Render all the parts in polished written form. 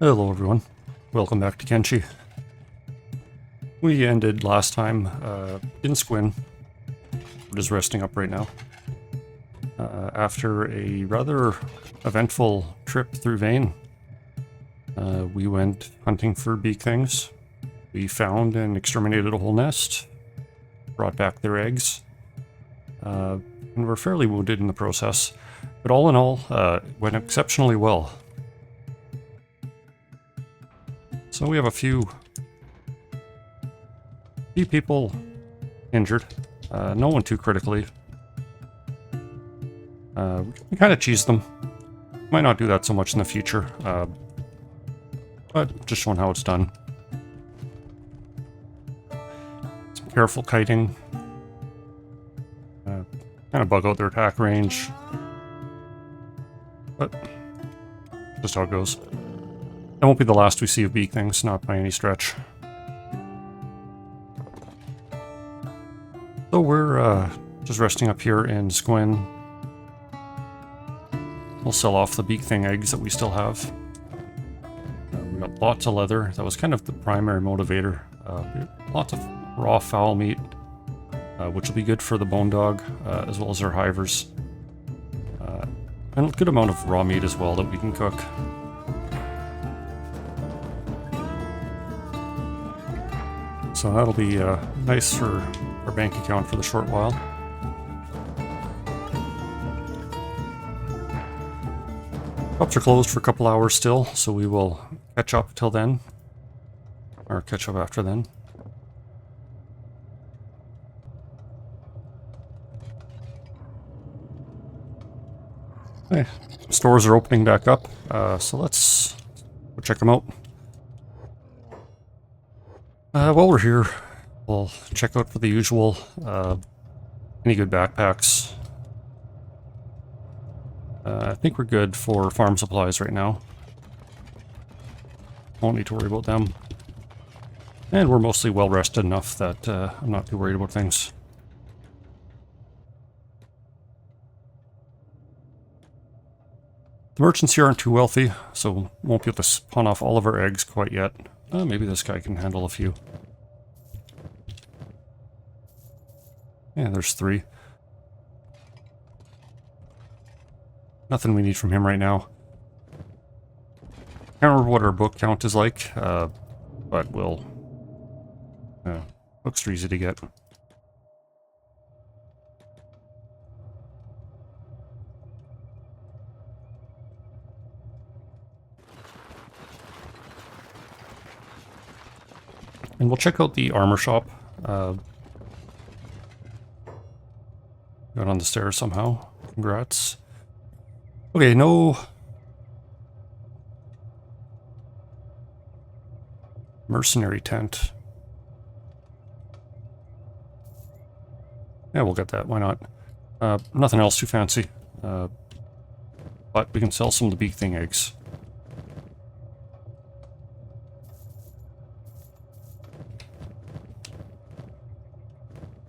Hello everyone, welcome back to Kenshi. We ended last time in Squin. We're just resting up right now. After a rather eventful trip through Vane, we went hunting for beak things. We found and exterminated a whole nest, brought back their eggs, and were fairly wounded in the process. But all in all, it went exceptionally well. So we have a few people injured, no one too critically. We kind of cheesed them. Might not do that so much in the future, but just showing how it's done. Some careful kiting. Kind of bug out their attack range. But just how it goes. That won't be the last we see of beak things, not by any stretch. So we're just resting up here in Squin. We'll sell off the beak thing eggs that we still have. We got lots of leather. That was kind of the primary motivator. Lots of raw fowl meat, which will be good for the bone dog, as well as our hivers. And a good amount of raw meat as well that we can cook. So that'll be nice for our bank account for the short while. Shops are closed for a couple hours still, so we will catch up till then. Or catch up after then. Okay, stores are opening back up, so let's go check them out. While we're here, we'll check out for the usual, any good backpacks. I think we're good for farm supplies right now. Won't need to worry about them. And we're mostly well rested enough that I'm not too worried about things. The merchants here aren't too wealthy, so won't be able to pawn off all of our eggs quite yet. Maybe this guy can handle a few. Yeah, there's 3. Nothing we need from him right now. Can't remember what our book count is like, but we'll... books are easy to get. And we'll check out the armor shop. Got on the stairs somehow. Congrats. Okay, no... mercenary tent. Yeah, we'll get that. Why not? Nothing else too fancy. But we can sell some of the beak thing eggs.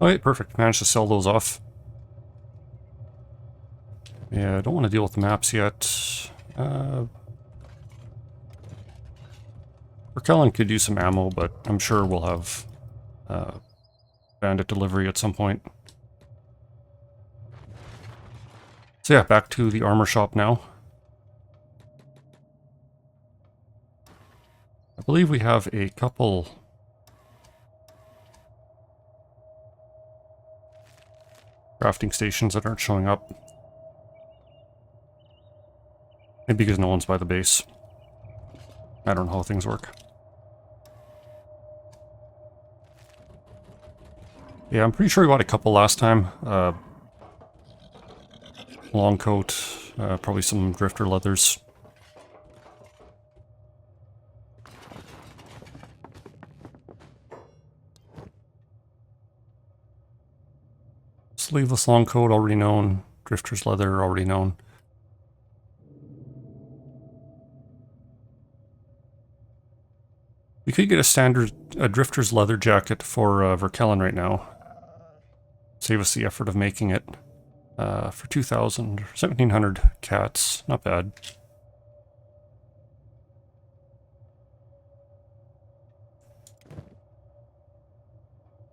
Alright, perfect. Managed to sell those off. Yeah, I don't want to deal with the maps yet. Raquel could use some ammo, but I'm sure we'll have bandit delivery at some point. So yeah, back to the armor shop now. I believe we have a couple... crafting stations that aren't showing up. Maybe because no one's by the base. I don't know how things work. Yeah, I'm pretty sure we bought a couple last time. Long coat, probably some drifter leathers. Sleeveless long coat, already known. Drifter's leather, already known. We could get a standard drifter's leather jacket for Verkellen right now. Save us the effort of making it. For 2,000, 1,700 cats. Not bad.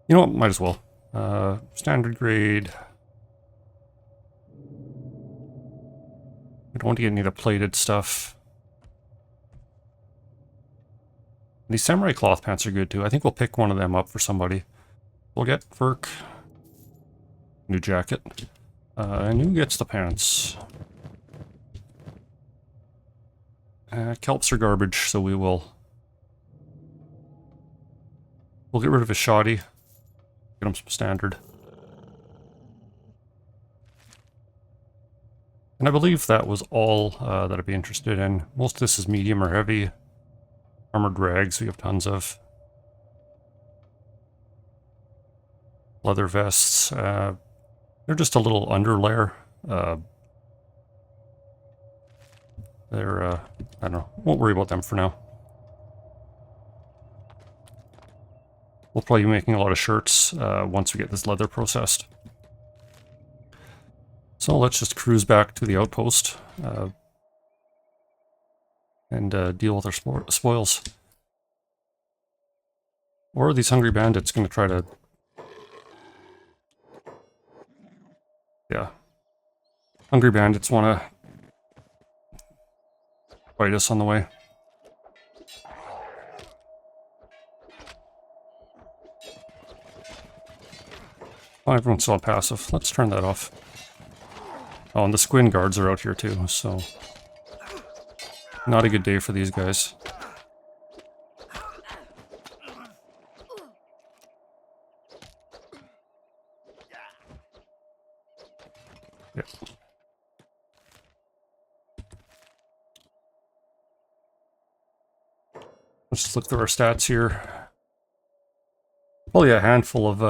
You know what? Might as well. Standard grade. We don't want to get any of the plated stuff. These samurai cloth pants are good too. I think we'll pick one of them up for somebody. We'll get Verk. New jacket. And who gets the pants? Kelps are garbage, so we'll get rid of his shoddy. Get him some standard. And I believe that was all that I'd be interested in. Most of this is medium or heavy. Armored rags we have tons of. Leather vests. They're just a little underlayer. I don't know. Won't worry about them for now. We'll probably be making a lot of shirts once we get this leather processed. So let's just cruise back to the outpost and deal with our spoils. Or are these hungry bandits going to try to... Yeah. Hungry bandits want to fight us on the way. Oh, everyone's still on passive. Let's turn that off. Oh, and the squin guards are out here too, so... Not a good day for these guys. Yep. Let's just look through our stats here. Probably a handful of,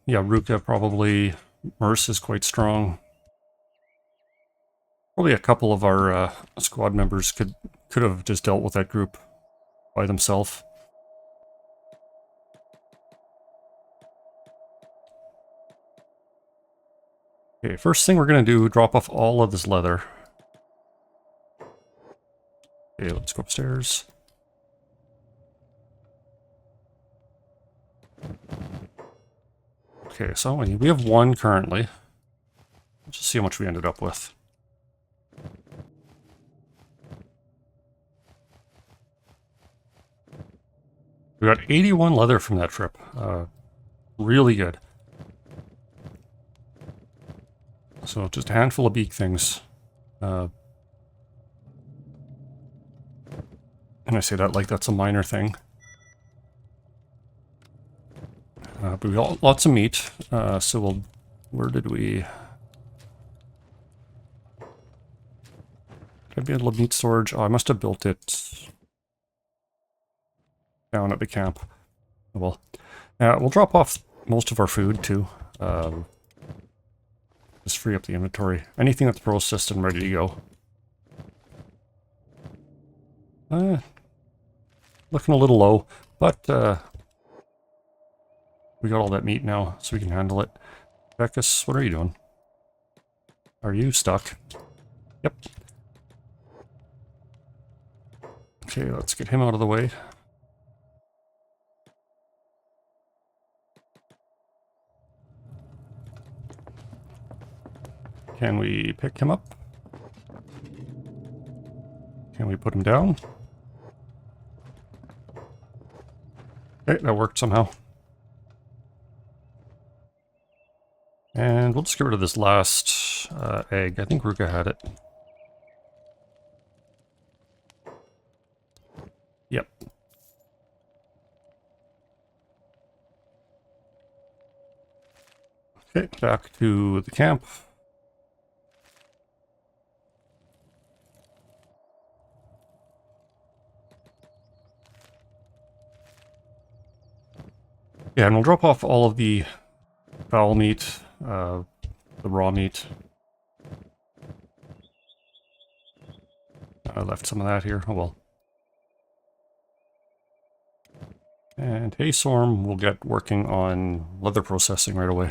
yeah, Ruka probably. Merce is quite strong. Probably a couple of our squad members could have just dealt with that group by themselves. Okay, first thing we're going to do, drop off all of this leather. Okay, let's go upstairs. Okay, so we have one currently. Let's just see how much we ended up with. We got 81 leather from that trip. Really good. So just a handful of beak things. And I say that like that's a minor thing. But we got lots of meat. So we'll... Where did we... Did I be able to meat storage? Oh, I must have built it down at the camp. Well, we'll drop off most of our food too. Just free up the inventory. Anything that's processed and ready to go. Looking a little low, but we got all that meat now, so we can handle it. Beckus, what are you doing? Are you stuck? Yep. Okay, let's get him out of the way. Can we pick him up? Can we put him down? Okay, that worked somehow. And we'll just get rid of this last egg. I think Ruka had it. Yep. Okay, back to the camp. Yeah, and we'll drop off all of the fowl meat, the raw meat. I left some of that here. Oh well. And hey, Storm, we'll get working on leather processing right away.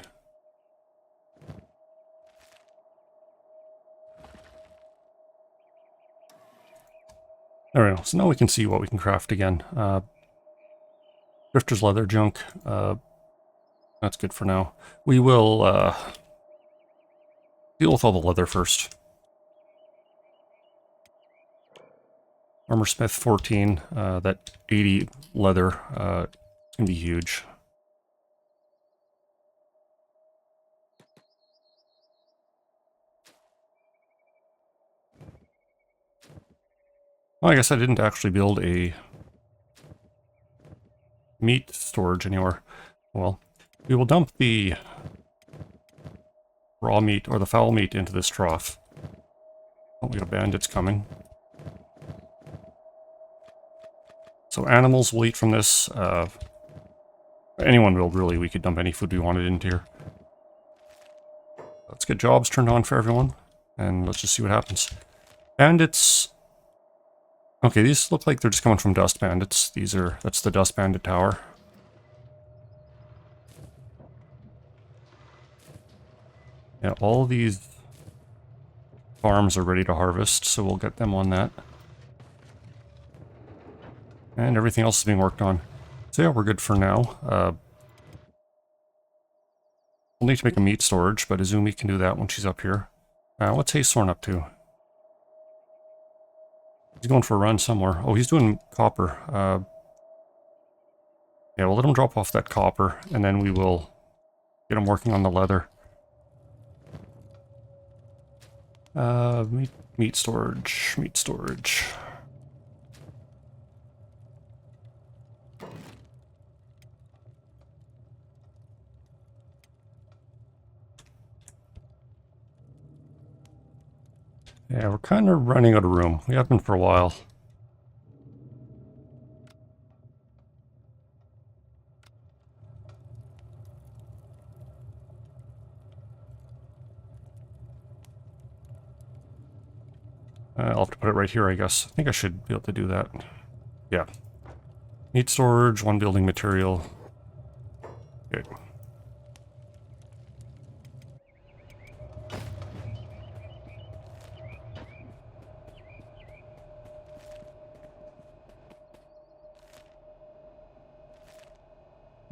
There we go. So now we can see what we can craft again. Drifter's leather junk. That's good for now. We will deal with all the leather first. Armor Smith 14, that 80 leather is going to be huge. Well, I guess I didn't actually build a meat storage anywhere. Well, we will dump the raw meat or the foul meat into this trough. Oh, we got bandits coming. So animals will eat from this. Anyone will, really. We could dump any food we wanted into here. Let's get jobs turned on for everyone, and let's just see what happens. Bandits... Okay, these look like they're just coming from dust bandits. That's the dust bandit tower. Yeah, all these farms are ready to harvest, so we'll get them on that. And everything else is being worked on. So yeah, we're good for now. We'll need to make a meat storage, but Izumi can do that when she's up here. What's Haythorn up to? He's going for a run somewhere. Oh, he's doing copper. Yeah, we'll let him drop off that copper, and then we will get him working on the leather. Meat storage, meat storage. Yeah, we're kind of running out of room. We have been for a while. I'll have to put it right here, I guess. I think I should be able to do that. Yeah. Meat storage, one building material. Okay.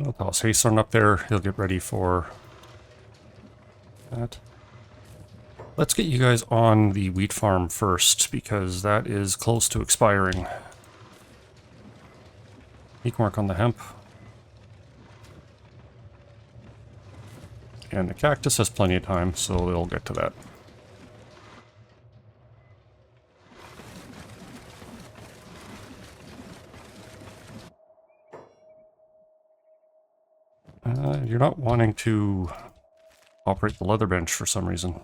I'll toss Haythorn up there. He'll get ready for that. Let's get you guys on the wheat farm first, because that is close to expiring. You can work on the hemp. And the cactus has plenty of time, so they'll get to that. You're not wanting to operate the leather bench for some reason.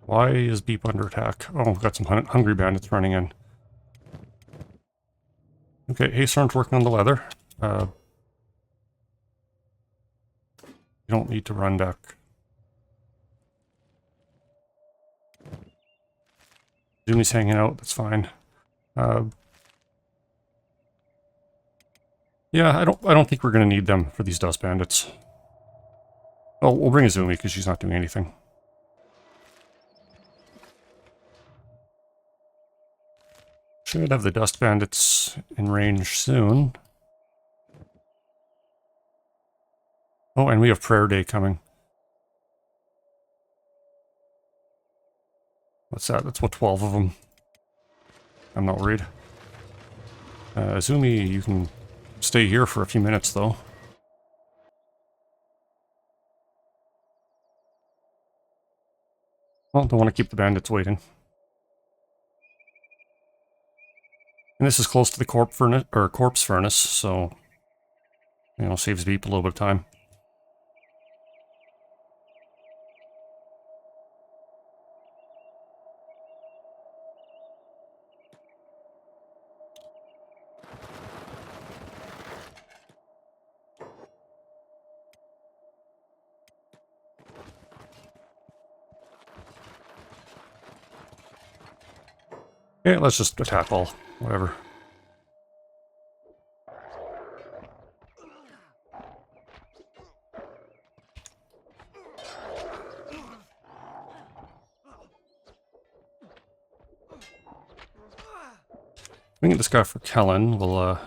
Why is Beep under attack? Oh, we've got some hungry bandits running in. Okay, Haythorn's working on the leather. You don't need to run back. Zumi's hanging out, that's fine. Yeah, I don't think we're gonna need them for these dust bandits. Oh, we'll bring Izumi because she's not doing anything. Should have the dust bandits in range soon. Oh, and we have prayer day coming. What's that? That's what, 12 of them. I'm not worried. Izumi, you can stay here for a few minutes, though. Well, don't want to keep the bandits waiting. And this is close to the corpse furnace, so, you know, saves Beep a little bit of time. Okay, let's just attack all. Whatever. We get this guy for Kellen. We'll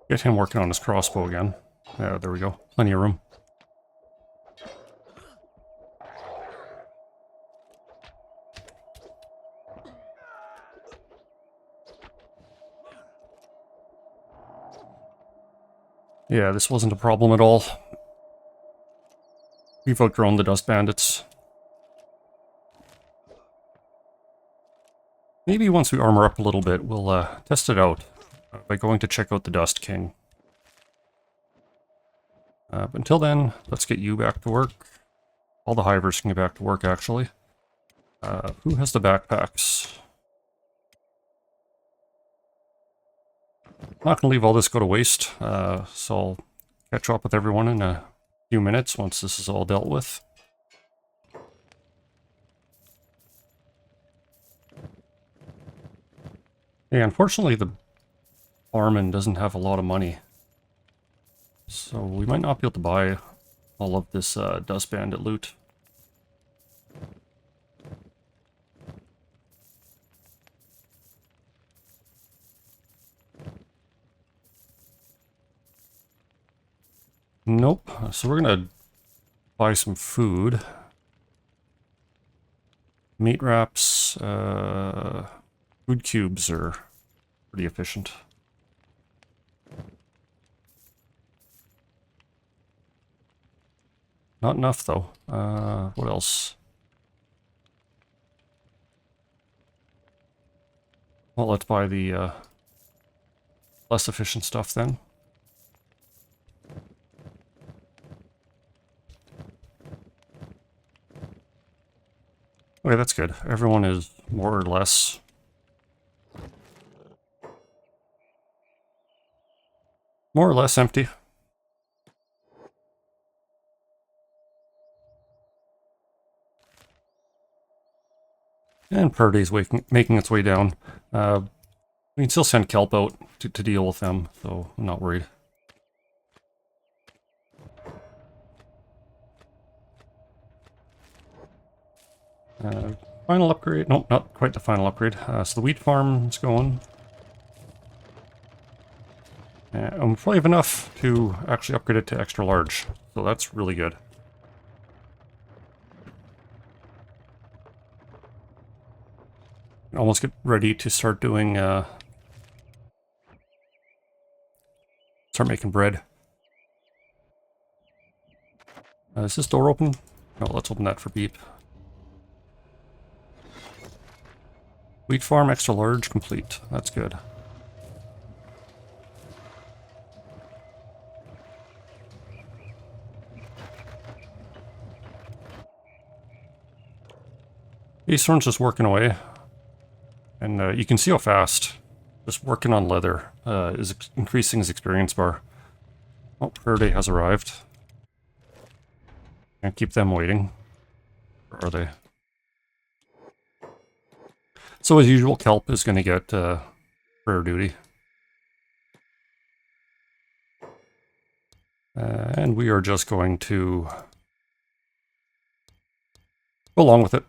get him working on his crossbow again. Yeah, there we go. Plenty of room. Yeah, this wasn't a problem at all. We've outgrown the dust bandits. Maybe once we armor up a little bit, we'll test it out by going to check out the Dust King. But until then, let's get you back to work. All the hivers can get back to work, actually. Who has the backpacks? I'm not going to leave all this go to waste, so I'll catch up with everyone in a few minutes once this is all dealt with. Yeah, unfortunately the barman doesn't have a lot of money, so we might not be able to buy all of this Dust Bandit loot. Nope. So we're gonna buy some food. Meat wraps, food cubes are pretty efficient. Not enough though. What else? Well, let's buy the less efficient stuff then. Okay, that's good. Everyone is more or less empty. And Purdy's making its way down. We can still send Kelp out to deal with them, so I'm not worried. Final upgrade? Nope, not quite the final upgrade. So the wheat farm is going. And we probably have enough to actually upgrade it to extra large, so that's really good. Almost get ready to start doing, start making bread. Is this door open? No, let's open that for Beep. Wheat farm extra large complete. That's good. Acorn's just working away. And you can see how fast just working on leather is increasing his experience bar. Oh, Purdy has arrived. Can't keep them waiting. Where are they? So as usual, Kelp is going to get prayer duty. And we are just going to go along with it.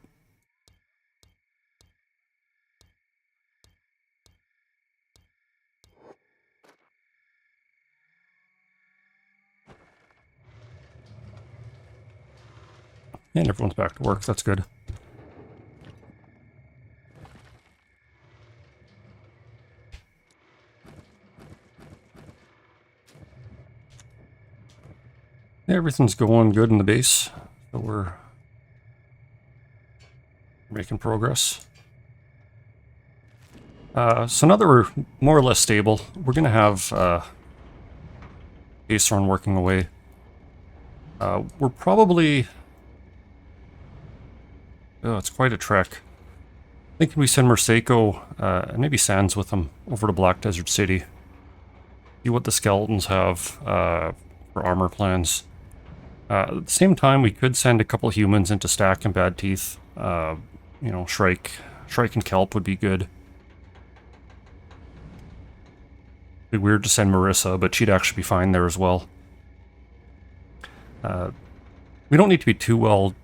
And everyone's back to work, that's good. Everything's going good in the base, so we're making progress. So now that we're more or less stable, we're going to have Acorn working away. We're probably... Oh, it's quite a trek. Thinking we send Merseco and maybe Sans with them over to Black Desert City. See what the skeletons have for armor plans. At the same time, we could send a couple humans into Stack and Bad Teeth. You know, Shrike and Kelp would be good. It'd be weird to send Marissa, but she'd actually be fine there as well. We don't need to be too well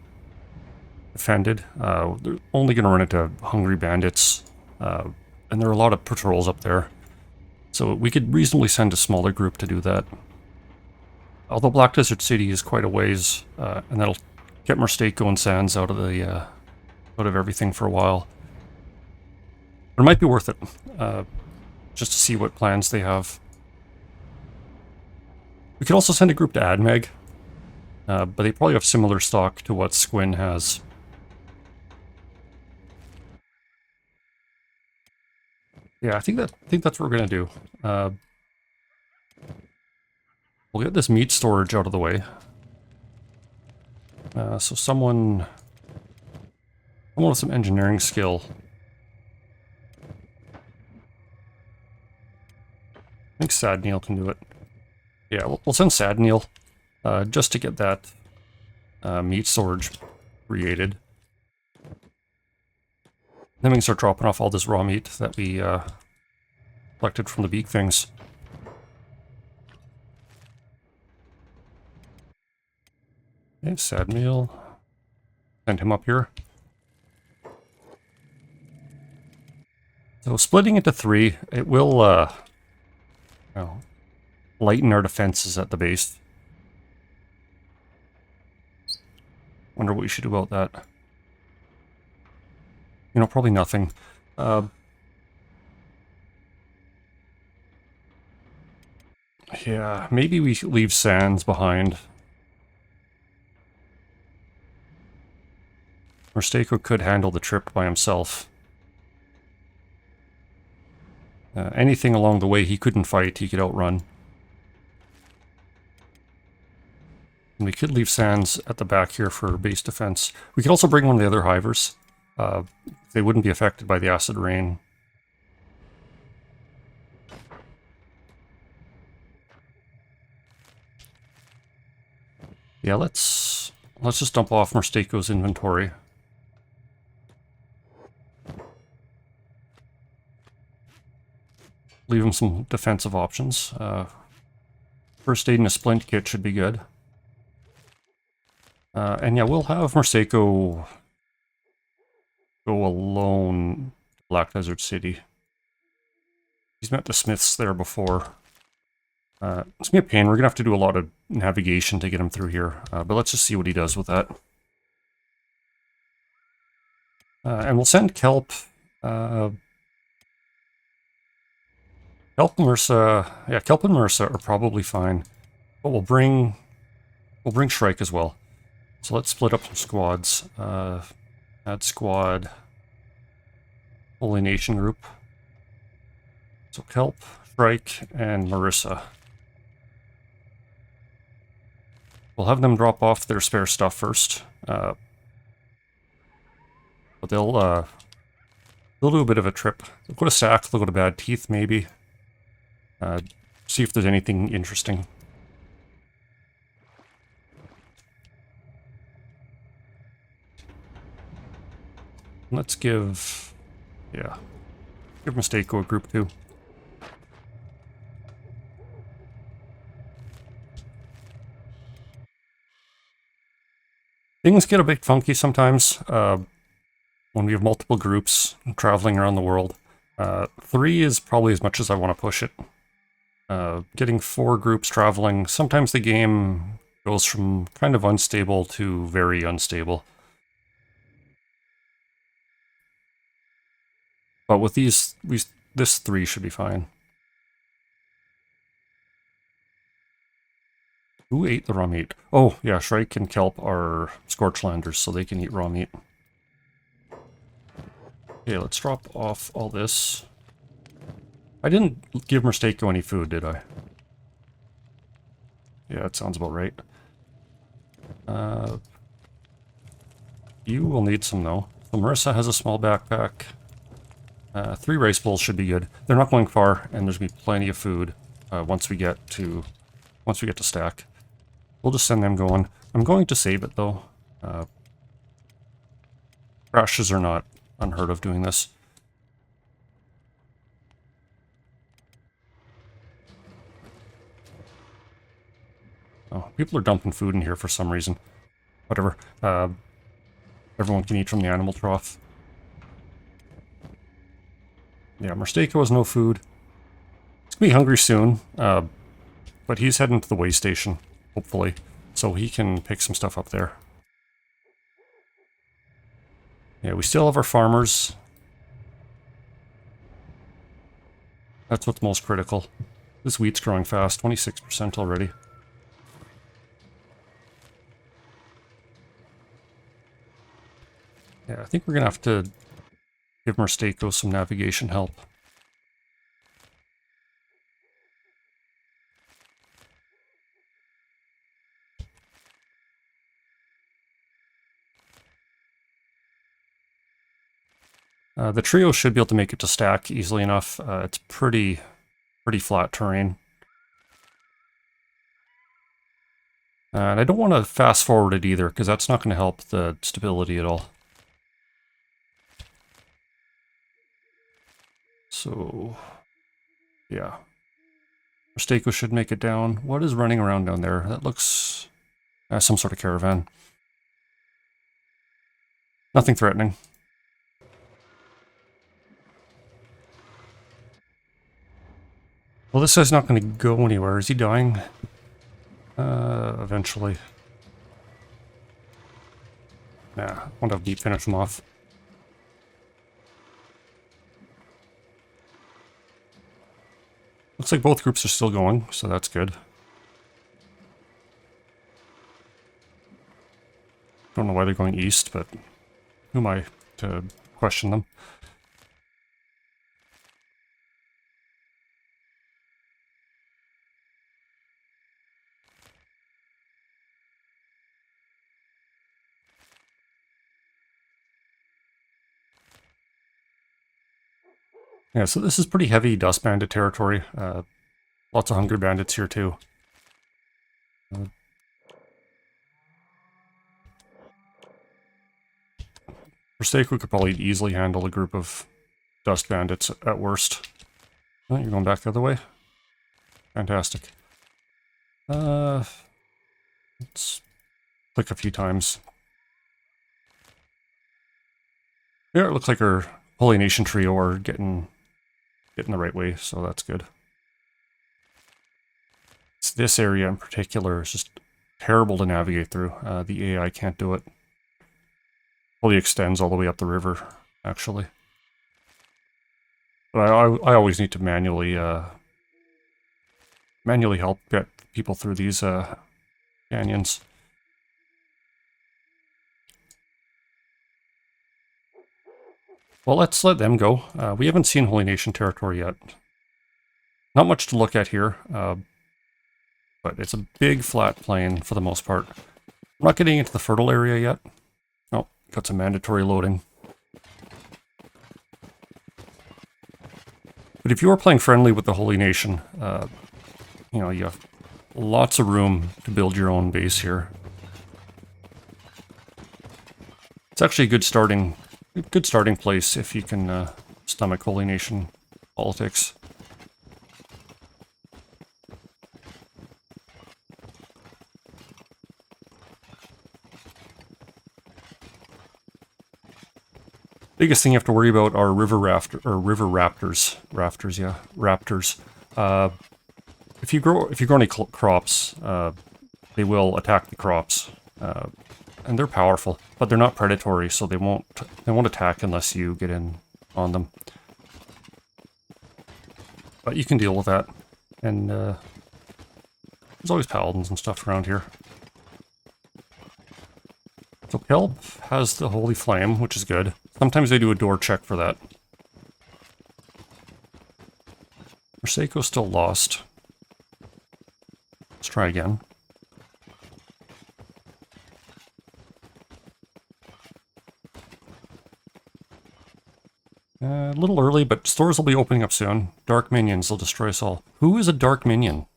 defended. They're only going to run into hungry bandits. I and there are a lot of patrols up there. So we could reasonably send a smaller group to do that. Although Black Desert City is quite a ways, and that'll get Mistake and Sands out of the out of everything for a while. But it might be worth it, just to see what plans they have. We could also send a group to Admeg, but they probably have similar stock to what Squin has. Yeah, I think that's what we're gonna do. We'll get this meat storage out of the way. So someone with some engineering skill. I think Sad Neil can do it. Yeah, we'll send Sad Neil just to get that meat storage created. Then we can start dropping off all this raw meat that we collected from the beak things. Okay, Sad Meal. Send him up here. So splitting into 3, it will lighten our defenses at the base. Wonder what we should do about that. You know, probably nothing. Yeah, maybe we leave Sands behind. Mistake could handle the trip by himself. Anything along the way he couldn't fight, he could outrun. And we could leave Sands at the back here for base defense. We could also bring one of the other hivers. They wouldn't be affected by the acid rain. Yeah, let's just dump off Mistako's inventory. Leave him some defensive options. First aid and a splint kit should be good. And yeah, we'll have Mistako go alone to Black Desert City. He's met the Smiths there before. It's gonna be a pain. We're gonna have to do a lot of navigation to get him through here. But let's just see what he does with that. And we'll send Kelp. Kelp and Marissa. Yeah, Kelp and Marissa are probably fine. But we'll bring Shrike as well. So let's split up some squads. Add squad. Holy Nation group. So Kelp, Shrike, and Marissa. We'll have them drop off their spare stuff first. But they'll do a bit of a trip. They'll go to Sack, they'll go to Bad Teeth maybe. See if there's anything interesting. Let's give Mistako a group too. Things get a bit funky sometimes when we have multiple groups traveling around the world. 3 is probably as much as I want to push it. Getting 4 groups traveling, sometimes the game goes from kind of unstable to very unstable. But with this 3 should be fine. Who ate the raw meat? Oh, yeah, Shrike and Kelp are Scorchlanders, so they can eat raw meat. Okay, let's drop off all this. I didn't give Mistako any food, did I? Yeah, that sounds about right. You will need some, though. So Marissa has a small backpack. 3 rice bowls should be good. They're not going far, and there's gonna be plenty of food once we get to Stack. We'll just send them going. I'm going to save it though. Crashes are not unheard of doing this. Oh, people are dumping food in here for some reason. Whatever. Everyone can eat from the animal trough. Yeah, Mistako has no food. He's gonna be hungry soon, but he's heading to the way station, hopefully, so he can pick some stuff up there. Yeah, we still have our farmers. That's what's most critical. This wheat's growing fast, 26% already. Yeah, I think we're gonna have to give Mistako some navigation help. The trio should be able to make it to stack easily enough. It's pretty flat terrain. And I don't want to fast forward it either, because that's not going to help the stability at all. So, yeah. Mistako should make it down. What is running around down there? That looks some sort of caravan. Nothing threatening. Well, this guy's not going to go anywhere. Is he dying? Eventually. Nah, won't have deep finish him off. Looks like both groups are still going, so that's good. Don't know why they're going east, but who am I to question them? Yeah, so this is pretty heavy Dust Bandit territory. Lots of Hungry Bandits here too. Forsaken could probably easily handle a group of Dust Bandits at worst. Oh, you're going back the other way? Fantastic. Let's click a few times. Yeah, it looks like our Holy Nation trio are getting the right way, so that's good. It's this area in particular is just terrible to navigate through. The AI can't do it. Fully extends all the way up the river, actually. But I always need to manually help get people through these canyons. Well, let's let them go. We haven't seen Holy Nation territory yet. Not much to look at here, but it's a big flat plain for the most part. I'm not getting into the fertile area yet. Oh, got some mandatory loading. But if you are playing friendly with the Holy Nation, you know, you have lots of room to build your own base here. It's actually a good starting place if you can stomach Holy Nation politics. Biggest thing you have to worry about are river raptors. If you grow any crops, they will attack the crops, and they're powerful, but they're not predatory, so they won't attack unless you get in on them. But you can deal with that, and there's always paladins and stuff around here. So Kelp has the Holy Flame, which is good. Sometimes they do a door check for that. Forsako's still lost. Let's try again. A little early, but stores will be opening up soon. Dark minions will destroy us all. Who is a dark minion?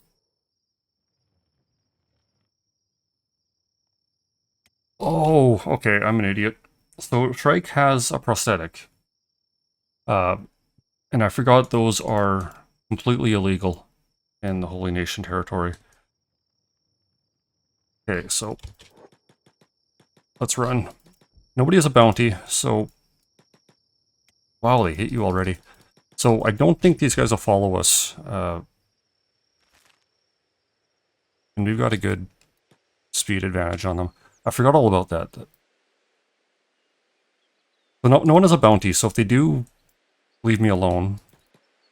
Oh, okay, I'm an idiot. So Shrike has a prosthetic. And I forgot those are completely illegal in the Holy Nation territory. Okay, so let's run. Nobody has a bounty, so... Wow, they hit you already. So I don't think these guys will follow us. And we've got a good speed advantage on them. I forgot all about that. But no one has a bounty, so if they do leave me alone,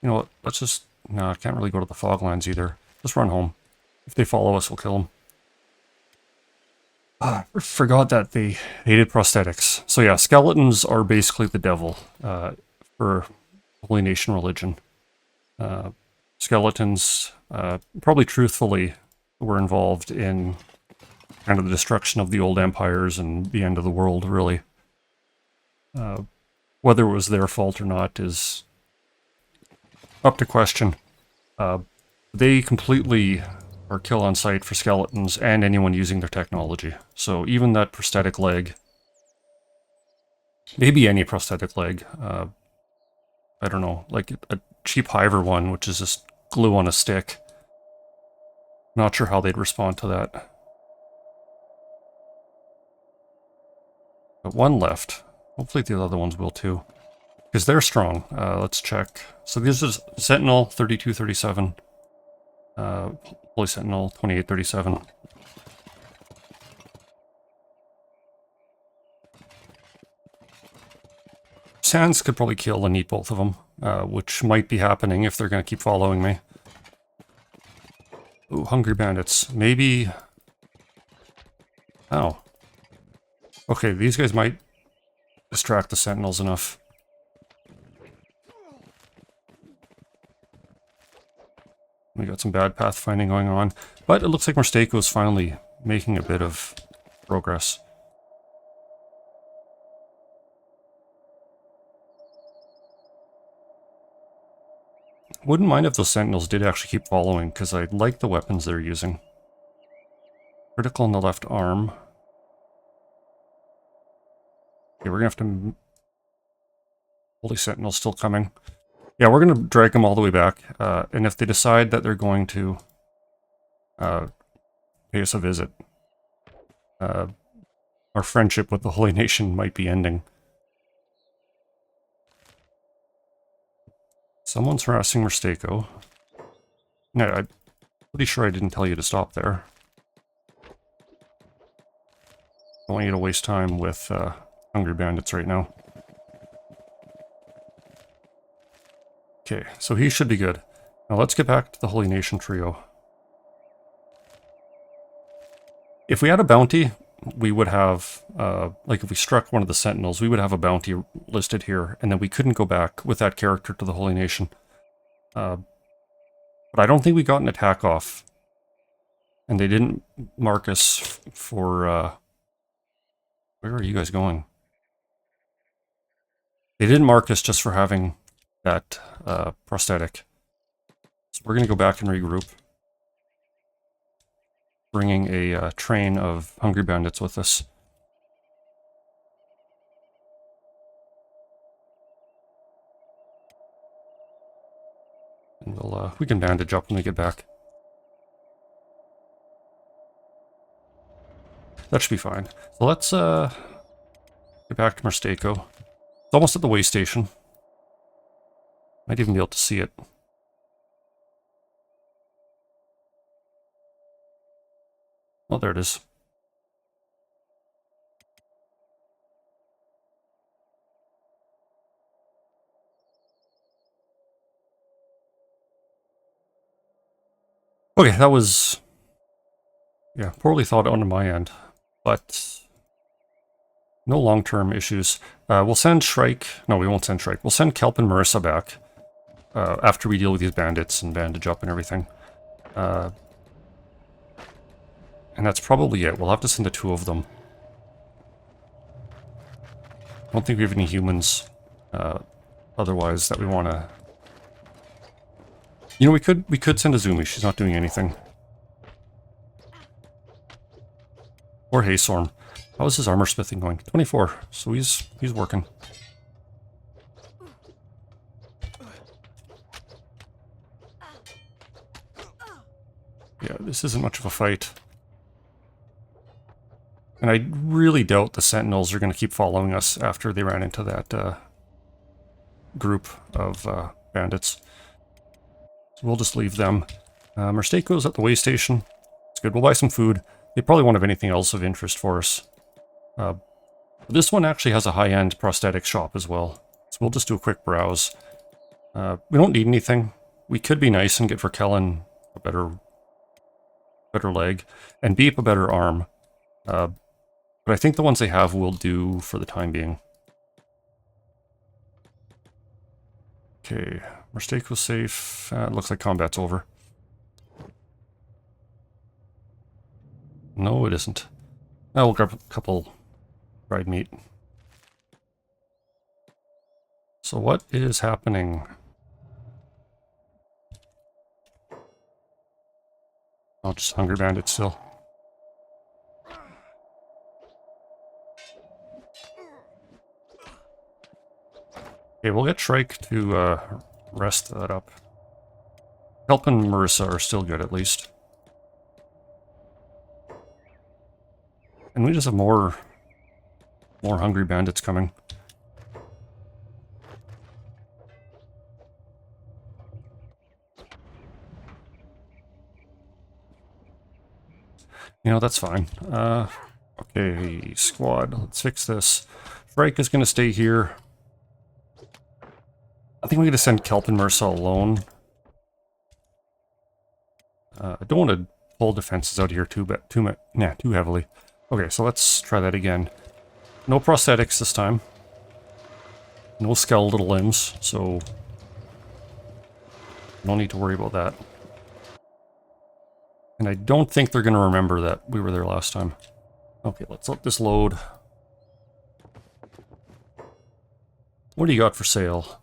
you know what, let's just... No, I can't really go to the fog lines either. Just run home. If they follow us, we'll kill them. I forgot that they hated prosthetics. So yeah, skeletons are basically the devil for Holy Nation religion. Skeletons, probably truthfully, were involved in kind of the destruction of the old empires and the end of the world, really. Whether it was their fault or not is up to question. They completely are kill on sight for skeletons and anyone using their technology. So even that prosthetic leg, maybe any prosthetic leg, I don't know, like a cheap Hiver one, which is just glue on a stick. Not sure how they'd respond to that. But one left. Hopefully the other ones will too. Because they're strong. Let's check. So this is Sentinel 3237. Holy Sentinel 2837. Sands could probably kill and eat both of them, which might be happening if they're going to keep following me. Ooh, Hungry Bandits. Maybe... Oh. Okay, these guys might distract the Sentinels enough. We got some bad pathfinding going on. But it looks like Mistako is finally making a bit of progress. Wouldn't mind if those Sentinels did actually keep following, because I like the weapons they're using. Critical in the left arm. Okay, we're gonna have to... Holy Sentinel's still coming. Yeah, we're gonna drag them all the way back, and if they decide that they're going to pay us a visit, our friendship with the Holy Nation might be ending. Someone's harassing Mistako. No, I'm pretty sure I didn't tell you to stop there. I don't want you to waste time with Hungry Bandits right now. Okay, so he should be good. Now let's get back to the Holy Nation trio. If we had a bounty, we would have, like if we struck one of the Sentinels, we would have a bounty listed here, and then we couldn't go back with that character to the Holy Nation. But I don't think we got an attack off. And they didn't mark us for, where are you guys going? They didn't mark us just for having that prosthetic. So we're going to go back and regroup. Bringing a train of Hungry Bandits with us. And we can bandage up when we get back. That should be fine. So let's get back to Mistako. It's almost at the way station. Might even be able to see it. Oh, there it is. Okay, that was... yeah, poorly thought out on my end. But... no long-term issues. We'll send Shrike... no, we won't send Shrike. We'll send Kelp and Marissa back. After we deal with these bandits and bandage up and everything. And that's probably it. We'll have to send the two of them. I don't think we have any humans otherwise that we want to... You know, we could send Azumi. She's not doing anything. Or Haystorm. How is his armor smithing going? 24. So he's working. Yeah, this isn't much of a fight. And I really doubt the Sentinels are going to keep following us after they ran into that group of bandits. So we'll just leave them. Merstako's at the way station. It's good. We'll buy some food. They probably won't have anything else of interest for us. This one actually has a high-end prosthetic shop as well. So we'll just do a quick browse. We don't need anything. We could be nice and get for Kellen a better leg, and Beep a better arm. But I think the ones they have will do for the time being. Okay, Merstako's safe. It looks like combat's over. No, it isn't. Now we'll grab a couple fried meat. So what is happening? Oh, just hungry bandits still. Okay, we'll get Shrike to rest that up. Help and Marissa are still good, at least. And we just have more hungry bandits coming. You know, that's fine. Okay, squad, let's fix this. Shrike is going to stay here. I think we're going to send Kelp and Marissa alone. I don't want to pull defenses out here too heavily. Okay, so let's try that again. No prosthetics this time. No skeletal limbs, so no need to worry about that. And I don't think they're going to remember that we were there last time. Okay, let's let this load. What do you got for sale?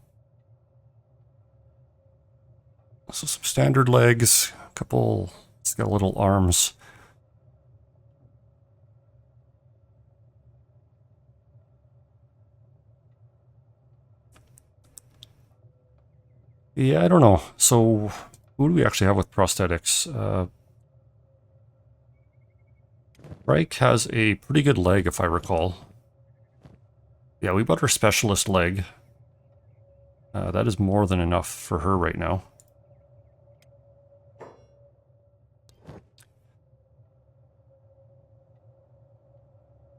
So some standard legs, a couple skeletal arms. Yeah, I don't know. So, who do we actually have with prosthetics? Reich has a pretty good leg, if I recall. Yeah, we bought her specialist leg. That is more than enough for her right now.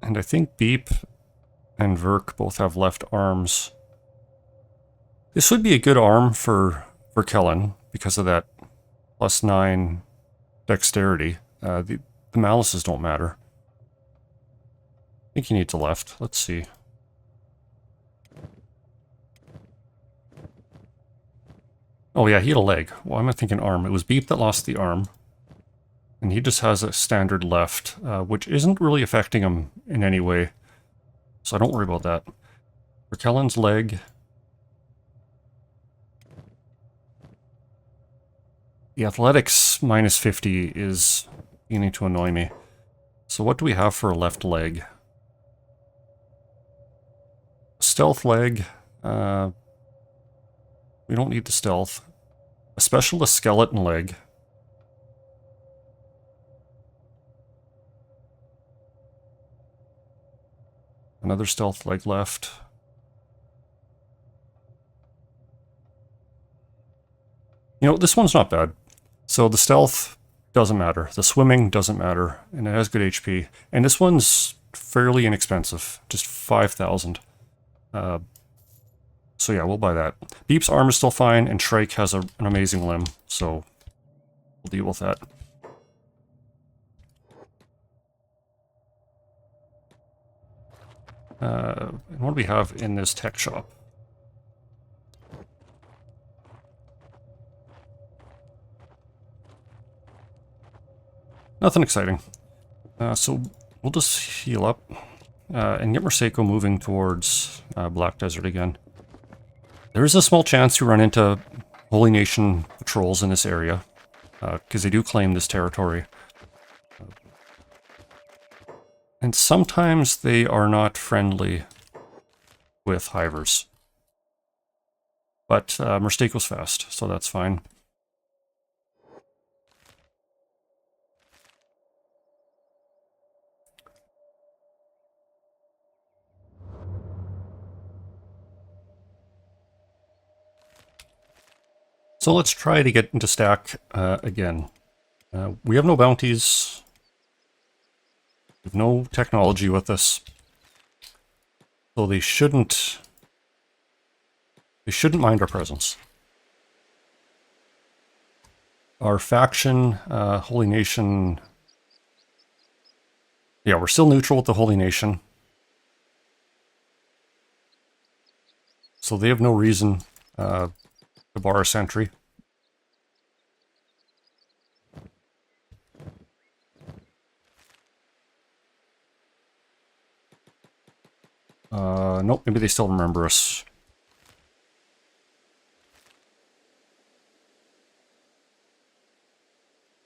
And I think Beep and Verk both have left arms. This would be a good arm for Kellen because of that +9 dexterity. The malices don't matter. I think he needs a left. Let's see. Oh yeah, he had a leg. Why am I thinking arm? It was Beep that lost the arm. And he just has a standard left, which isn't really affecting him in any way. So I don't worry about that. For Kellen's leg... The athletics -50 is beginning to annoy me. So what do we have for a left leg? Stealth leg. We don't need the stealth. A specialist skeleton leg. Another stealth leg left. You know, this one's not bad. So the stealth doesn't matter. The swimming doesn't matter. And it has good HP. And this one's fairly inexpensive. Just 5,000. So yeah, we'll buy that. Beep's arm is still fine, and Shrike has an amazing limb, so we'll deal with that. And what do we have in this tech shop? Nothing exciting. So we'll just heal up and get Merseco moving towards Black Desert again. There is a small chance you run into Holy Nation patrols in this area, because they do claim this territory. And sometimes they are not friendly with hivers. But Merstako's fast, so that's fine. So let's try to get into stack again. We have no bounties. We have no technology with us. So they shouldn't mind our presence. Our faction, Holy Nation... Yeah, we're still neutral with the Holy Nation. So they have no reason to bar a sentry. Nope, maybe they still remember us.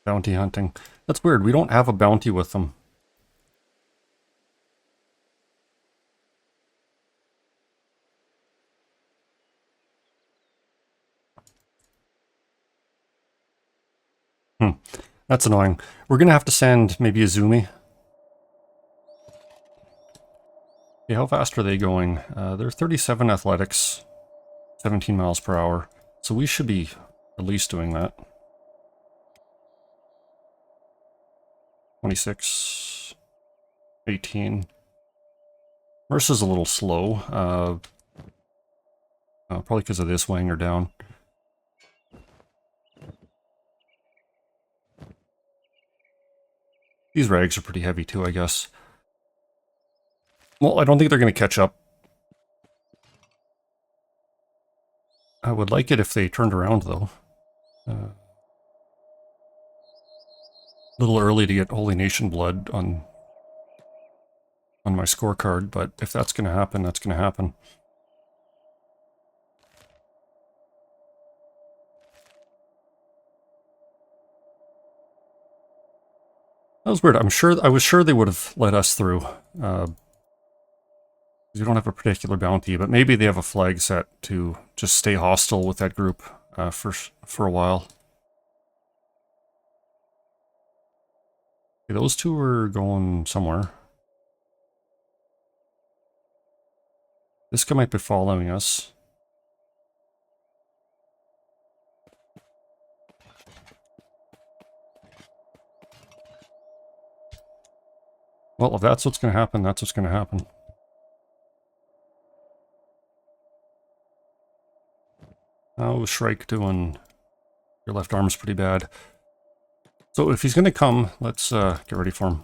Bounty hunting. That's weird, we don't have a bounty with them. That's annoying. We're gonna have to send maybe Izumi. Okay, how fast are they going? They're 37 athletics, 17 miles per hour. So we should be at least doing that. 26, 18. Mercer's a little slow. Probably because of this weighing her down. These rags are pretty heavy too, I guess. Well, I don't think they're going to catch up. I would like it if they turned around, though. A little early to get Holy Nation blood on my scorecard, but if that's going to happen, that's going to happen. That was weird. I was sure they would have let us through. You don't have a particular bounty, but maybe they have a flag set to just stay hostile with that group for a while. Okay, those two are going somewhere. This guy might be following us. Well, if that's what's going to happen, that's what's going to happen. How is Shrike doing? Your left arm's pretty bad. So if he's going to come, let's get ready for him.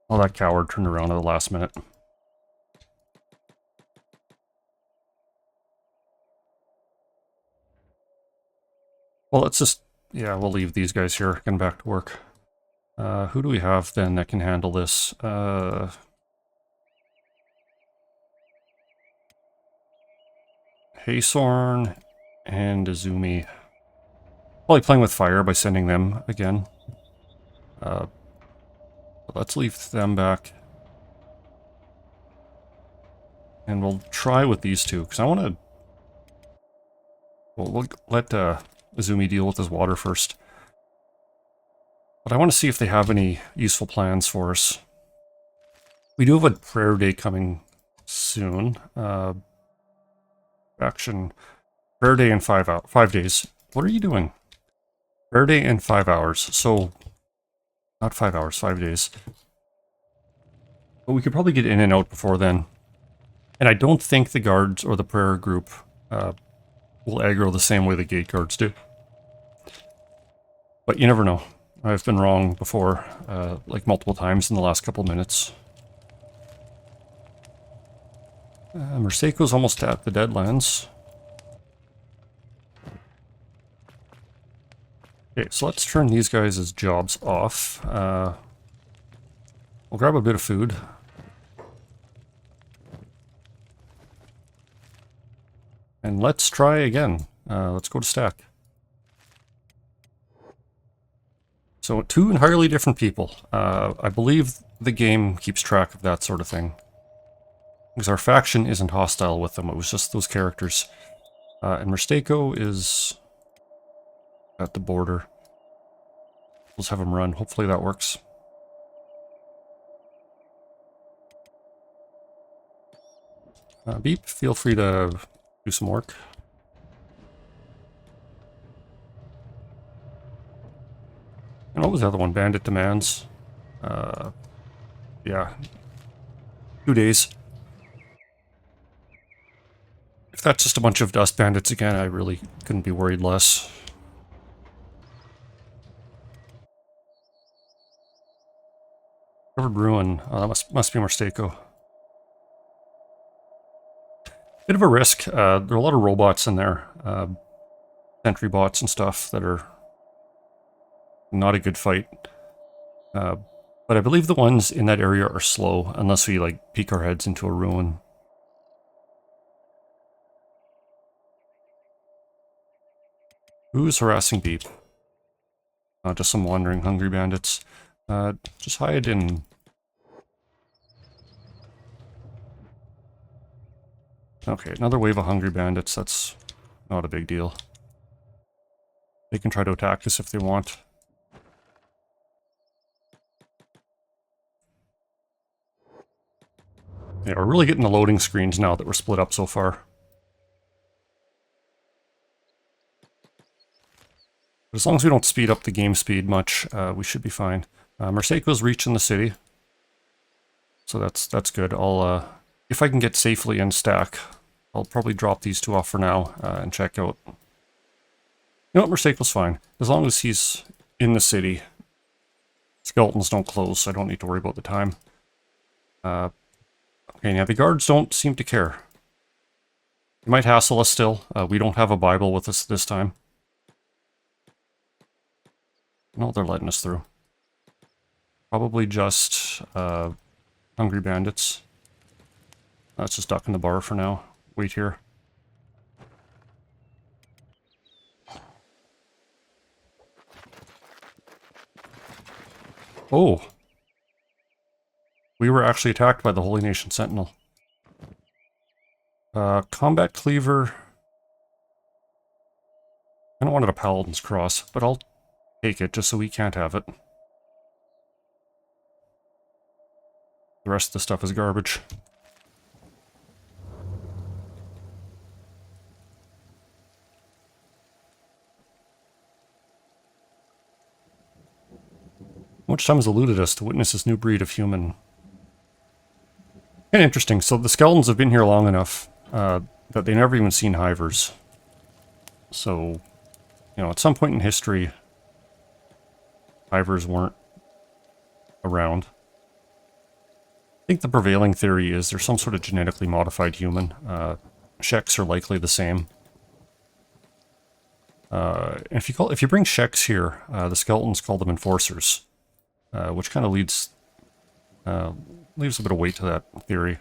Oh, that coward turned around at the last minute. Well, let's just... Yeah, we'll leave these guys here, getting back to work. Who do we have then that can handle this? Haysorn and Izumi. Probably playing with fire by sending them again. Let's leave them back. And we'll try with these two, because I want to... We'll let Izumi deal with his water first. But I want to see if they have any useful plans for us. We do have a prayer day coming soon. Action. Prayer day in 5 days. What are you doing? Prayer day in 5 hours. So, not 5 hours, 5 days. But we could probably get in and out before then. And I don't think the guards or the prayer group will aggro the same way the gate guards do. But you never know. I've been wrong before, like multiple times in the last couple minutes. Merseco's almost at the Deadlands. Okay, so let's turn these guys' jobs off. We'll grab a bit of food. And let's try again. Let's go to stack. So 2 entirely different people. I believe the game keeps track of that sort of thing. Because our faction isn't hostile with them, it was just those characters. And Mersteco is at the border. Let's have him run, hopefully that works. Beep, feel free to do some work. And what was the other one? Bandit demands. Yeah. 2 days. If that's just a bunch of dust bandits again, I really couldn't be worried less. Covered ruin. Oh, that must be Morsteko. Bit of a risk. There are a lot of robots in there. Sentry bots and stuff that are not a good fight. But I believe the ones in that area are slow, unless we, like, peek our heads into a ruin. Who's harassing Beep? Just some wandering hungry bandits. Just hide in... Okay, another wave of hungry bandits. That's not a big deal. They can try to attack us if they want. Yeah, we're really getting the loading screens now that we're split up so far. But as long as we don't speed up the game speed much, we should be fine. Morsteko's reaching the city. So that's good. I'll, if I can get safely in stack, I'll probably drop these two off for now and check out. You know what, Morsteko's fine. As long as he's in the city. Skeletons don't close, so I don't need to worry about the time. Okay, now the guards don't seem to care. They might hassle us still. We don't have a Bible with us this time. No, they're letting us through. Probably just hungry bandits. Let's just duck in the bar for now. Wait here. Oh! We were actually attacked by the Holy Nation Sentinel. Combat Cleaver. I don't want it a Paladin's Cross, but I'll take it just so we can't have it. The rest of the stuff is garbage. How much time has eluded us to witness this new breed of human? And interesting, so the skeletons have been here long enough that they've never even seen hivers. So, you know, at some point in history, hivers weren't around. I think the prevailing theory is there's some sort of genetically modified human. Sheks are likely the same. And if you bring Sheks here, the skeletons call them enforcers, which kind of leaves a bit of weight to that theory.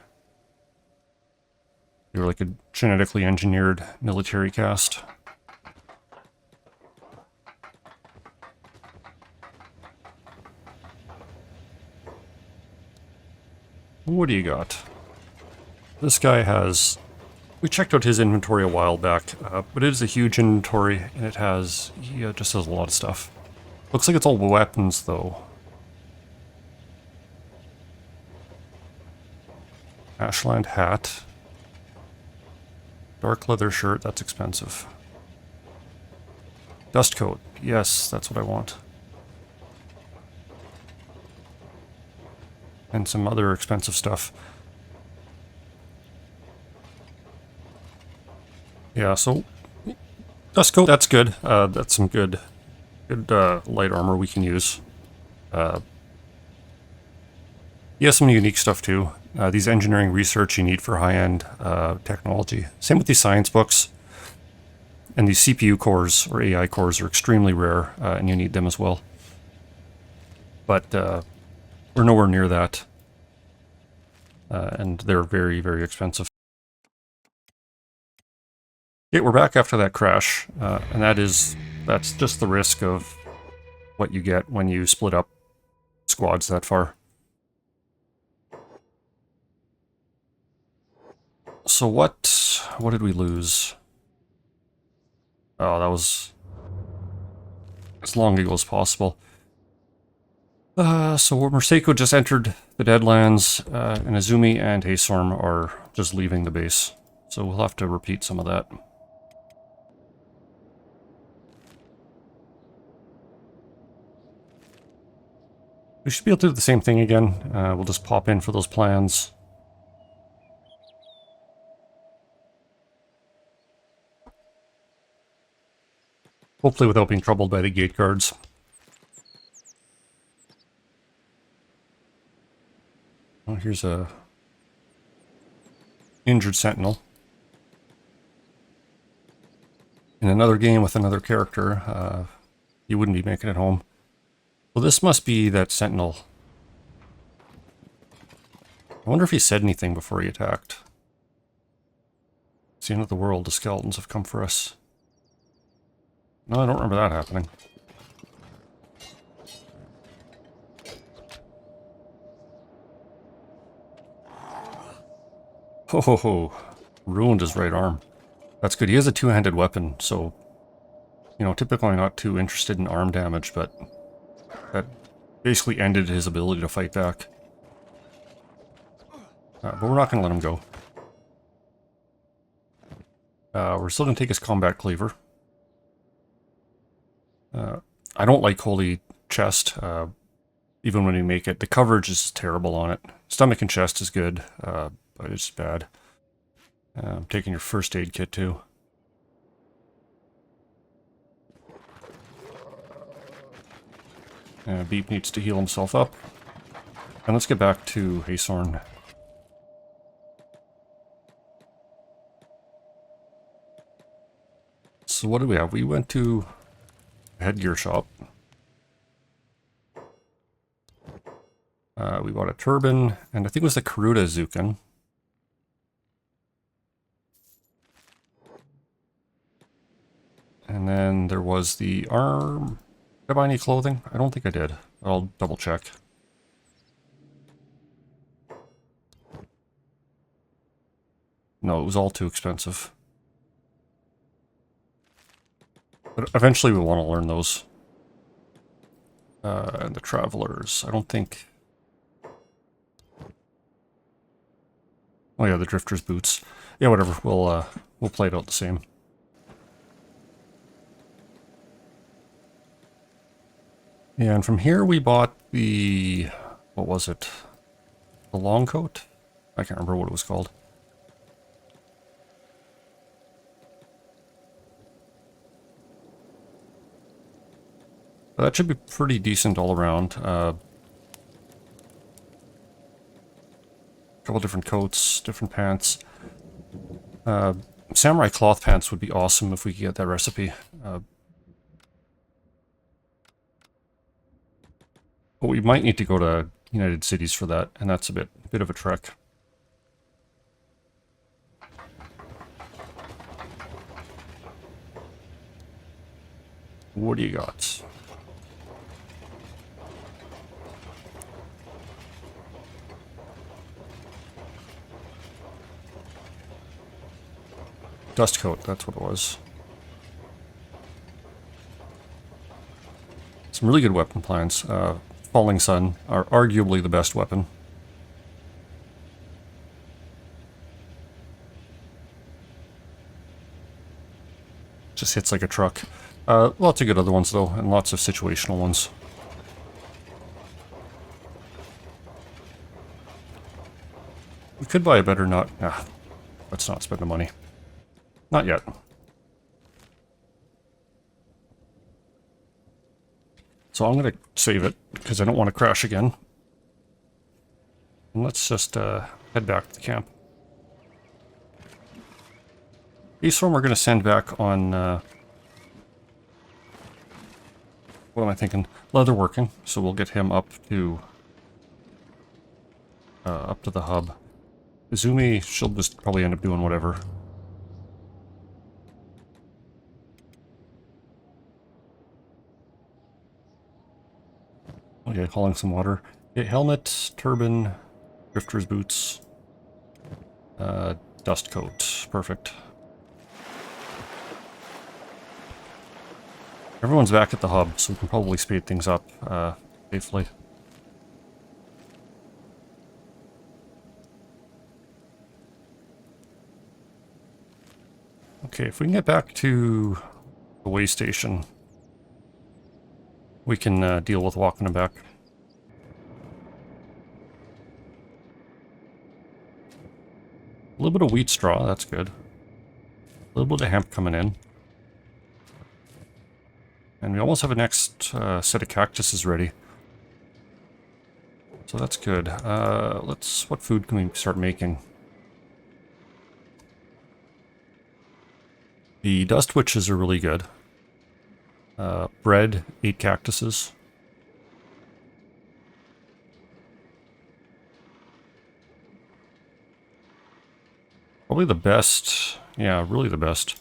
They were like a genetically engineered military caste. What do you got? This guy has... We checked out his inventory a while back, but it is a huge inventory, and it has... He just has a lot of stuff. Looks like it's all weapons, though. Ashland hat. Dark leather shirt, that's expensive. Dust coat, yes, that's what I want. And some other expensive stuff. Yeah, so dust coat, that's good. That's some good light armor we can use. He has some unique stuff too. These engineering research you need for high-end technology. Same with these science books. And these CPU cores, or AI cores, are extremely rare, and you need them as well. But we're nowhere near that. And they're very, very expensive. Okay, we're back after that crash, and that's just the risk of what you get when you split up squads that far. So what did we lose? Oh, that was as long ago as possible. So Merseiko just entered the Deadlands, and Azumi and Hasorm are just leaving the base. So we'll have to repeat some of that. We should be able to do the same thing again. We'll just pop in for those plans. Hopefully without being troubled by the gate guards. Oh, here's a injured sentinel. In another game with another character, he wouldn't be making it home. Well, this must be that sentinel. I wonder if he said anything before he attacked. It's the end of the world. The skeletons have come for us. No, I don't remember that happening. Ho ho ho. Ruined his right arm. That's good. He has a two-handed weapon, so... You know, typically I'm not too interested in arm damage, but... That basically ended his ability to fight back. But we're not going to let him go. We're still going to take his combat cleaver. I don't like Holy Chest, even when you make it. The coverage is terrible on it. Stomach and chest is good, but it's bad. I'm taking your first aid kit too. Beep needs to heal himself up. And let's get back to Hasorn. So what do we have? We went to a headgear shop. We bought a turban, and I think it was the Karuta Zukin. And then there was the arm. Did I buy any clothing? I don't think I did. I'll double check. No, it was all too expensive. But eventually we want to learn those. And the Travelers, I don't think... Oh yeah, the Drifter's boots. Yeah, whatever, we'll play it out the same. Yeah, and from here we bought the... What was it? The long coat? I can't remember what it was called. That should be pretty decent all around. Couple different coats, different pants. Samurai cloth pants would be awesome if we could get that recipe. But we might need to go to United Cities for that, and that's a bit of a trek. What do you got? Dust coat, that's what it was. Some really good weapon plans. Falling Sun are arguably the best weapon. Just hits like a truck. Lots of good other ones though, and lots of situational ones. We could buy a better nut. Let's not spend the money. Not yet. So I'm going to save it, because I don't want to crash again. And let's just head back to the camp. Hasorm we're going to send back on... what am I thinking? Leatherworking, so we'll get him up to the hub. Izumi, she'll just probably end up doing whatever. Okay, hauling some water. Okay, helmet, turban, drifter's boots, dust coat. Perfect. Everyone's back at the hub, so we can probably speed things up safely. Okay, if we can get back to the way station, we can deal with walking them back. A little bit of wheat straw, that's good. A little bit of hemp coming in. And we almost have a next set of cactuses ready. So that's good. What food can we start making? The dust witches are really good. Bread, 8 cactuses. Probably the best. Yeah, really the best.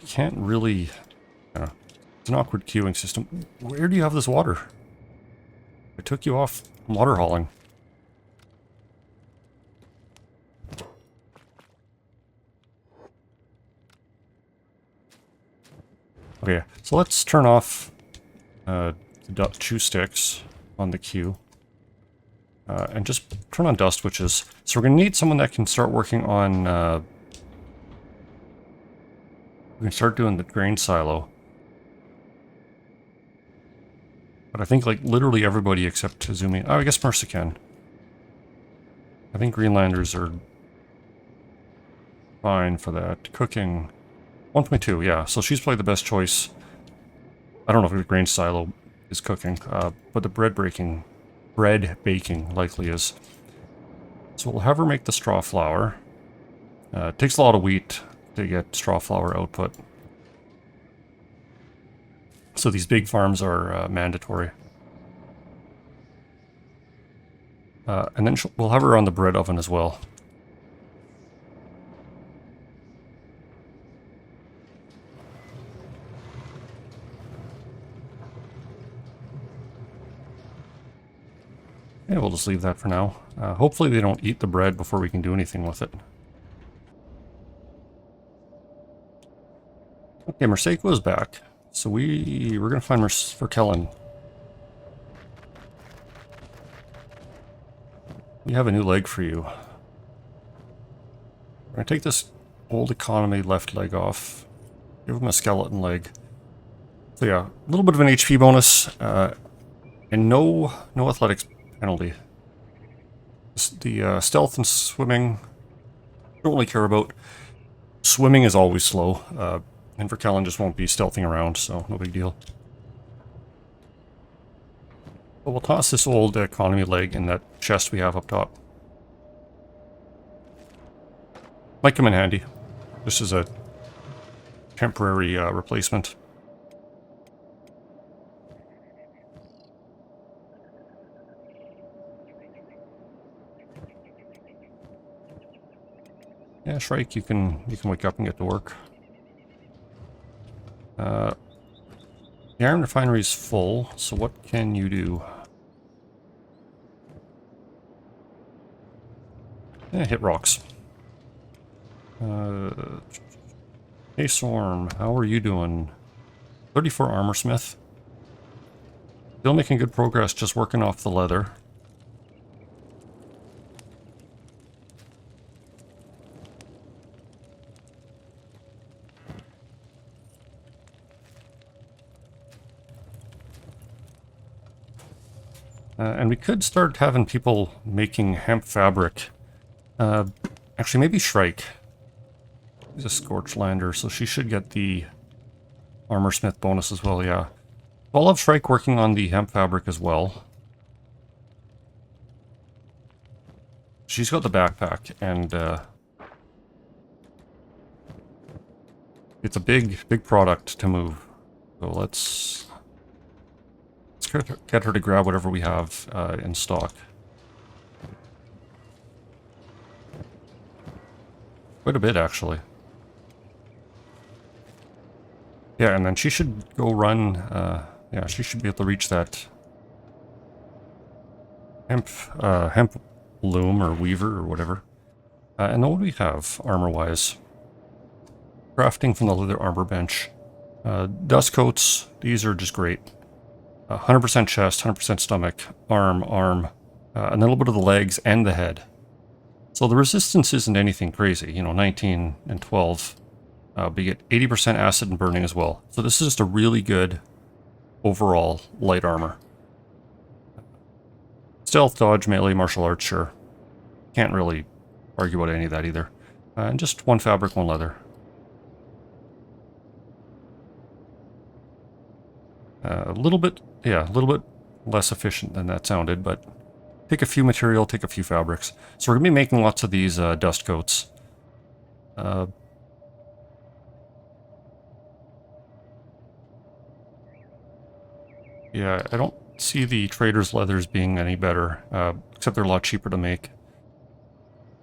Can't really... it's an awkward queuing system. Where do you have this water? I took you off water hauling. Okay, so let's turn off the chew sticks on the queue. And just turn on dust witches. So we're going to need someone that can start working on... we can start doing the grain silo. But I think, like, literally everybody except Tazumi... Oh, I guess Mercer can. I think Greenlanders are fine for that. Cooking... 1.2, yeah. So she's probably the best choice. I don't know if the grain silo is cooking, but the bread baking likely is. So we'll have her make the straw flour. It takes a lot of wheat to get straw flour output. So these big farms are mandatory. And then we'll have her on the bread oven as well. Yeah, we'll just leave that for now. Hopefully they don't eat the bread before we can do anything with it. Okay, Merseiko is back. So we're going to find Verkellen. We have a new leg for you. We're going to take this old economy left leg off. Give him a skeleton leg. So yeah, a little bit of an HP bonus. And no athletics penalty. The stealth and swimming, don't really care about. Swimming is always slow, and Verkellen just won't be stealthing around, so no big deal. But we'll toss this old economy leg in that chest we have up top. Might come in handy. This is a temporary replacement. Yeah, Shrike, you can wake up and get to work. The iron refinery is full, so what can you do? Hit rocks. Hey Storm, how are you doing? 34 armor smith. Still making good progress, just working off the leather. And we could start having people making hemp fabric. Actually, maybe Shrike. She's a Scorchlander, so she should get the armor smith bonus as well, yeah. I'll have Shrike working on the hemp fabric as well. She's got the backpack, and it's a big product to move. So let's get her to grab whatever we have in stock. Quite a bit, actually. Yeah, and then she should go run... yeah, she should be able to reach that hemp loom or weaver or whatever. And then what do we have, armor-wise? Crafting from the leather armor bench. Dust coats, these are just great. 100% chest, 100% stomach, arm, and then a little bit of the legs and the head. So the resistance isn't anything crazy, you know, 19 and 12. But you get 80% acid and burning as well. So this is just a really good overall light armor. Stealth, dodge, melee, martial arts, sure. Can't really argue about any of that either. And just one fabric, one leather. A little bit less efficient than that sounded, but take a few material, take a few fabrics. So we're going to be making lots of these dust coats. Yeah, I don't see the trader's leathers being any better, except they're a lot cheaper to make.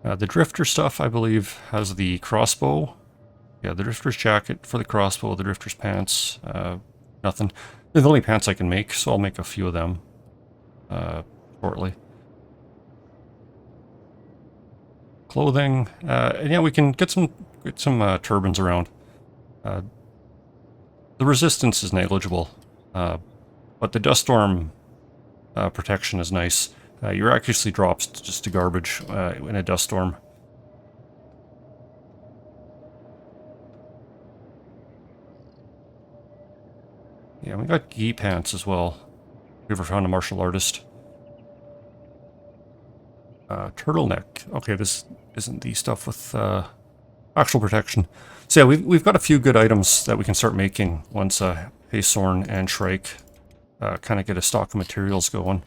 The drifter stuff, I believe, has the crossbow. Yeah, the drifter's jacket for the crossbow, the drifter's pants, nothing. They're the only pants I can make, so I'll make a few of them shortly. Clothing, and yeah, we can get some turbans around. The resistance is negligible, but the dust storm protection is nice. Your accuracy drops just to garbage in a dust storm. Yeah, we got gi pants as well. If we ever found a martial artist. Turtleneck. Okay, this isn't the stuff with actual protection. So yeah, we've got a few good items that we can start making once Haysorn and Shrike kind of get a stock of materials going.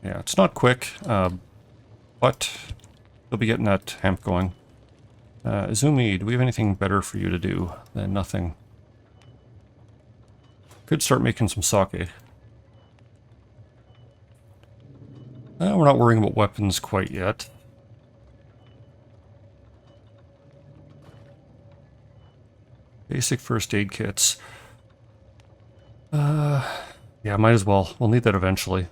Yeah, it's not quick, but you'll be getting that hemp going. Izumi, do we have anything better for you to do than nothing? Could start making some sake. We're not worrying about weapons quite yet. Basic first aid kits. Yeah, might as well. We'll need that eventually.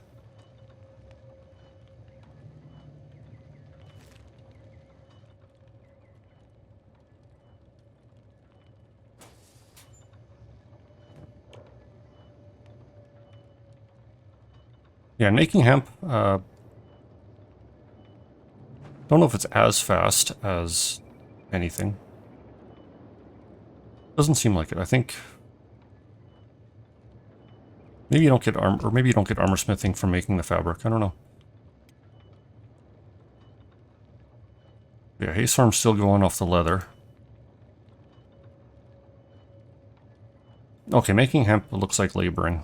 Yeah, making hemp, don't know if it's as fast as anything. Doesn't seem like it. I think maybe you don't get armor, or maybe you don't get armor smithing from making the fabric. I don't know. Yeah, Haystorm's still going off the leather. Okay, making hemp looks like laboring,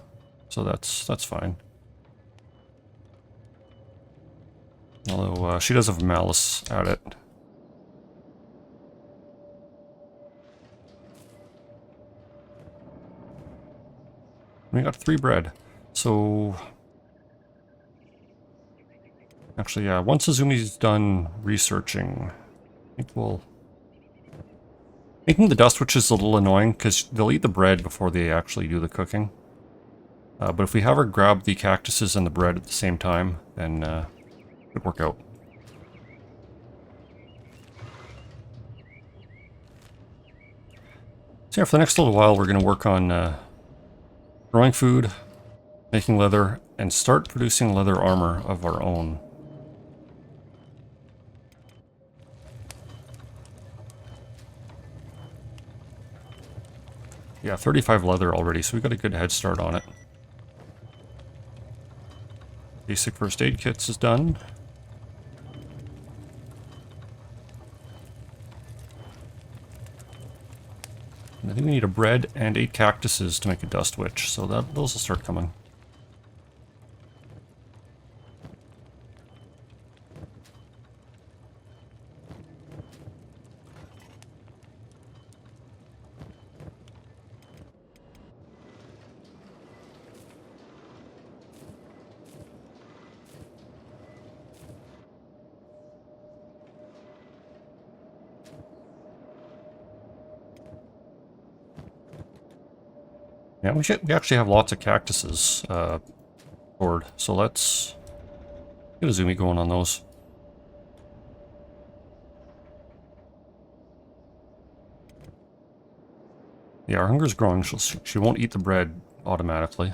so that's fine. Although she does have malice at it. We got 3 bread. So actually, yeah, once Izumi's done researching, I think we'll... Making the dust witch is a little annoying because they'll eat the bread before they actually do the cooking. But if we have her grab the cactuses and the bread at the same time, then it would work out. So yeah, for the next little while, we're going to work on growing food, making leather, and start producing leather armor of our own. Yeah, 35 leather already, so we got a good head start on it. Basic first aid kits is done. And I think we need a bread and 8 cactuses to make a dust witch, so those will start coming. Yeah, we actually have lots of cactuses stored, so let's get a Izumi going on those. Yeah, our hunger's growing. She won't eat the bread automatically.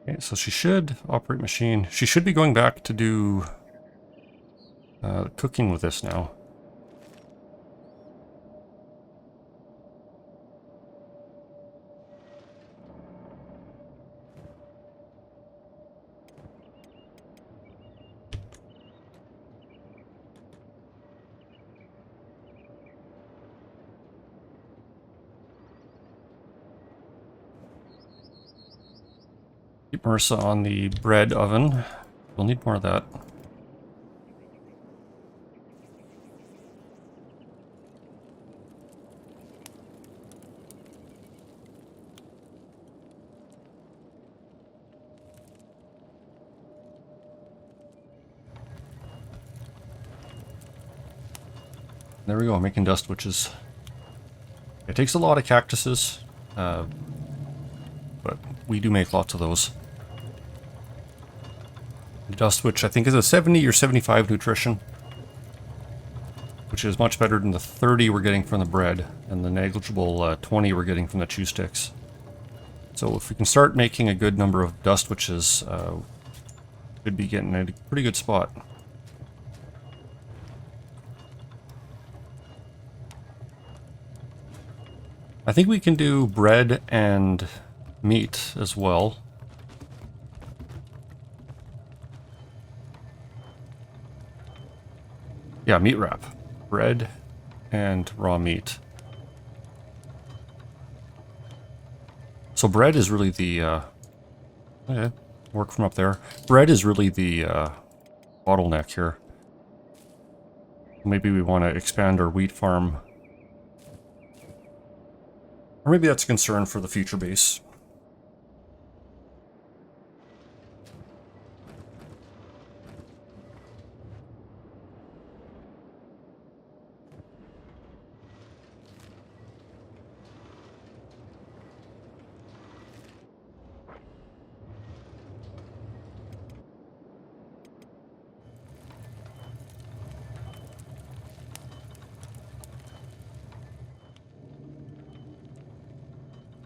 Okay, so she should operate machine. She should be going back to do cooking with this now. Keep Marissa on the bread oven. We'll need more of that. There we go, making dust witches. It takes a lot of cactuses, but we do make lots of those. The dust witch, I think, is a 70 or 75 nutrition, which is much better than the 30 we're getting from the bread, and the negligible 20 we're getting from the chew sticks. So if we can start making a good number of dust witches, we'd be getting a pretty good spot. I think we can do bread and meat as well. Yeah, meat wrap. Bread and raw meat. So bread is really the... work from up there. Bread is really the bottleneck here. Maybe we want to expand our wheat farm. Or maybe that's a concern for the future base.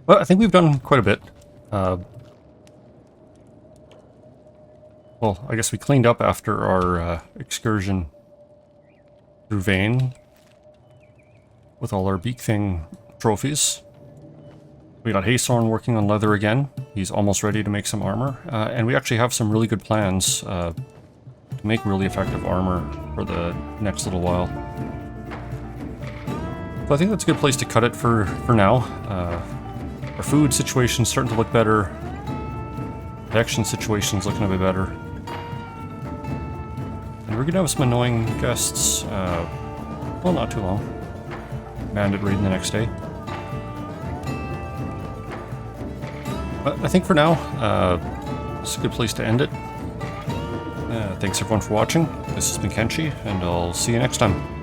Well, I think we've done quite a bit. Well, I guess we cleaned up after our excursion through Vane with all our Beak Thing trophies. We got Haythorn working on leather again. He's almost ready to make some armor. And we actually have some really good plans to make really effective armor for the next little while. So I think that's a good place to cut it for now. Our food situation's starting to look better. The action situation's looking a bit better. And we're gonna have some annoying guests, well, not too long. Bandit raiding the next day. But I think for now, it's a good place to end it. Thanks everyone for watching. This has been Kenshi, and I'll see you next time.